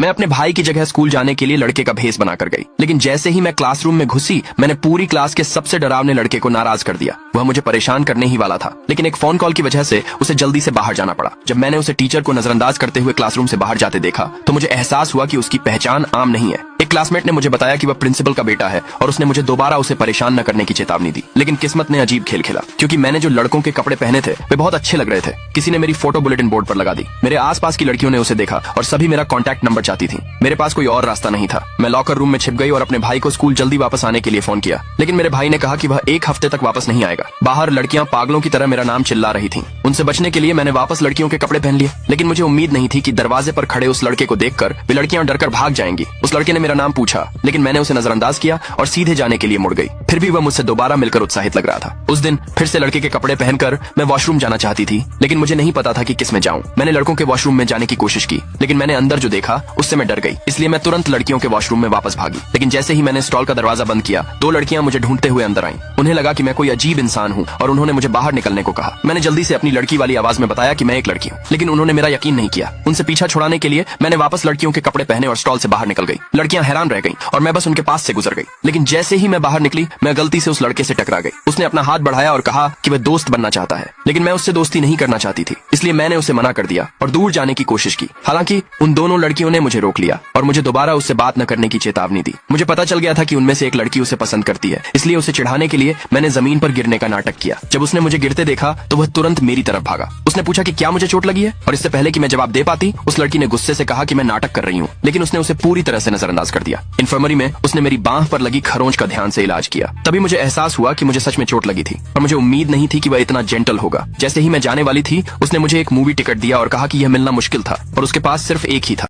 मैं अपने भाई की जगह स्कूल जाने के लिए लड़के का भेष बनाकर गई, लेकिन जैसे ही मैं क्लासरूम में घुसी मैंने पूरी क्लास के सबसे डरावने लड़के को नाराज कर दिया। वह मुझे परेशान करने ही वाला था, लेकिन एक फोन कॉल की वजह से उसे जल्दी से बाहर जाना पड़ा। जब मैंने उसे टीचर को नजरअंदाज करते हुए क्लासरूम से बाहर जाते देखा तो मुझे एहसास हुआ कि उसकी पहचान आम नहीं है। एक क्लासमेट ने मुझे बताया कि वह प्रिंसिपल का बेटा है और उसने मुझे दोबारा उसे परेशान न करने की चेतावनी दी। लेकिन किस्मत ने अजीब खेल खेला, क्योंकि मैंने जो लड़कों के कपड़े पहने थे वे बहुत अच्छे लग रहे थे। किसी ने मेरी फोटो बुलेटिन बोर्ड पर लगा दी। मेरे आसपास की लड़कियों ने उसे देखा और सभी मेरा कॉन्टैक्ट नंबर चाहती थी। मेरे पास कोई और रास्ता नहीं था। मैं लॉकर रूम में छिप गई और अपने भाई को स्कूल जल्दी वापस आने के लिए फोन किया, लेकिन मेरे भाई ने कहा कि वह 1 हफ्ते तक वापस नहीं आएगा। बाहर लड़कियां पागलों की तरह मेरा नाम चिल्ला रही थीं। उनसे बचने के लिए मैंने वापस लड़कियों के कपड़े पहन लिए, लेकिन मुझे उम्मीद नहीं थी कि दरवाजे पर खड़े उस लड़के को देखकर वे लड़कियां डरकर भाग जाएंगी। उस लड़के ने मेरा नाम पूछा, लेकिन मैंने उसे नजरअंदाज किया और सीधे जाने के लिए मुड़ गई। फिर भी वह मुझसे दोबारा मिलकर उत्साहित लग रहा था। उस दिन फिर से लड़के के कपड़े पहनकर मैं वॉशरूम जाना चाहती थी, लेकिन मुझे नहीं पता था कि किस में जाऊं। मैंने लड़कों के वॉशरूम में जाने की कोशिश की, लेकिन मैंने अंदर जो देखा उससे मैं डर गई। इसलिए मैं तुरंत लड़कियों के वॉशरूम में वापस भागी। लेकिन जैसे ही मैंने स्टॉल का दरवाजा बंद किया 2 लड़कियां मुझे ढूंढते हुए अंदर आईं। उन्हें लगा कि मैं कोई अजीब इंसान हूं और उन्होंने मुझे बाहर निकलने को कहा। मैंने जल्दी से अपनी लड़की वाली आवाज में बताया कि मैं एक लड़की हूं, लेकिन उन्होंने मेरा यकीन नहीं किया। उनसे पीछा छुड़ाने के लिए मैंने वापस लड़कियों के कपड़े पहने और स्टॉल से बाहर निकल गई। लड़कियां हैरान रह गईं और मैं बस उनके पास से गुजर गई। लेकिन जैसे ही मैं बाहर निकली मैं गलती से उस लड़के से टकरा गई। उसने अपना हाथ बढ़ाया और कहा कि वह दोस्त बनना चाहता है, लेकिन मैं उससे दोस्ती नहीं करना चाहती थी। इसलिए मैंने उसे मना कर दिया और दूर जाने की कोशिश की। हालांकि उन दोनों लड़कियों ने मुझे रोक लिया और मुझे दोबारा उससे बात न करने की चेतावनी दी। मुझे पता चल गया था कि उनमें से एक लड़की उसे पसंद करती है, इसलिए उसे चिढ़ाने के लिए मैंने जमीन पर गिरने का नाटक किया। जब उसने मुझे गिरते देखा तो वह तुरंत मेरी तरफ भागा। उसने पूछा कि क्या मुझे चोट लगी है, और इससे पहले कि मैं जवाब दे पाती उस लड़की ने गुस्से से कहा कि मैं नाटक कर रही हूँ, लेकिन उसने उसे पूरी तरह से नजरअंदाज कर दिया। इन्फर्मरी में उसने मेरी बांह पर लगी खरोंच का ध्यान से इलाज किया। तभी मुझे एहसास हुआ कि मुझे सच में चोट लगी थी और मुझे उम्मीद नहीं थी कि वह इतना जेंटल होगा। जैसे ही मैं जाने वाली थी उसने मुझे एक मूवी टिकट दिया और कहा कि यह मिलना मुश्किल था और उसके पास सिर्फ एक ही था।